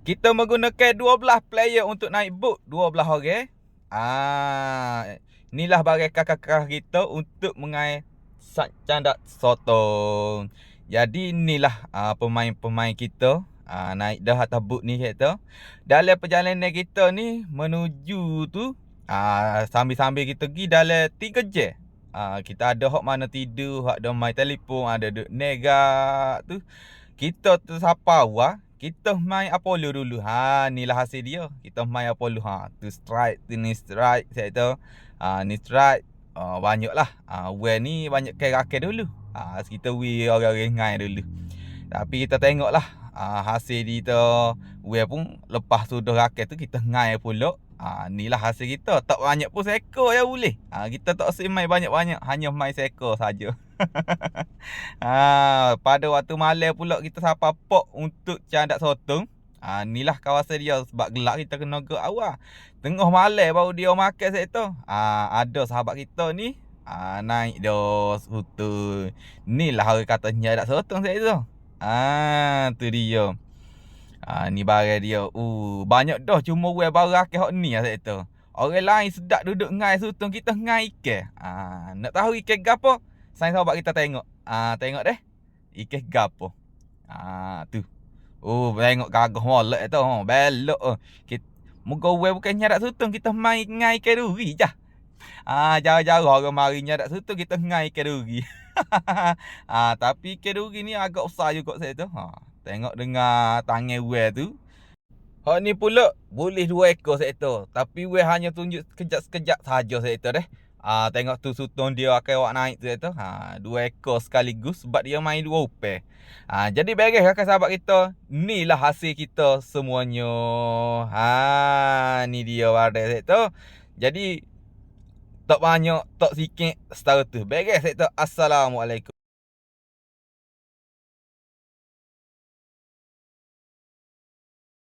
Kita menggunakan 12 player untuk naik boat, 12 orang. Inilah barang kakak-kakak kita untuk mengair candak sotong. Jadi inilah pemain-pemain kita naik dah atas boat ni kita. Dalam perjalanan kita ni menuju tu sambil-sambil kita pergi dalam 3 jam. Kita ada hak mana tidur, hak ada main telefon, ada duk negak tu. Kita tu sapa awal, kita main Apollo dulu. Inilah hasil dia. Kita main Apollo. Tu strike, tu ni strike saya tu. Ni strike. Banyaklah. Well ni banyak raket dulu. Kita orang-orang ngai dulu. Tapi kita tengoklah hasil kita. Well pun lepas sudah raket tu kita ngai pula. Inilah hasil kita. Tak banyak pun seekor ya boleh. Kita tak usah main banyak-banyak, hanya main seekor saja. Pada waktu malam pula kita sapa pok untuk candak sotong. Inilah kawasan dia sebab gelap kita kena ke awal. Tengah malam baru dia makan set tu. Ada sahabat kita ni naik dah sotong. Inilah orang kata candak sotong set tu. Tu dia. Ni barang dia. Banyak dah cuma orang baru akeh hok ni set tu. Orang lain sedap duduk ngai sotong, kita ngai ikan. Nak tahu ikan gapo? Saya sahabat kita tengok. Tengok deh. Ikan gapo. Tu. Tengok gagah molek tu. Belok. Moga we bukan nyadak sutong, kita main ngai ikan duri jah. Jauh-jauh orang mari nyadak sutong, kita ngai ikan duri. Tapi ikan duri ni agak besar juga saya tu. Tengok dengan tangan we tu. Hak ni pula boleh 2 ekor saya tu. Tapi we hanya tunjuk sekejap-sekejap saja saya tu deh. Tengok tu sutong dia akan awak naik tu tu. 2 ekor sekaligus sebab dia main 2 upeh. Jadi beres kakak sahabat kita. Inilah hasil kita semuanya. Ni dia wadah tu. Jadi tak banyak, tak sikit setara tu. Beres tu. Assalamualaikum.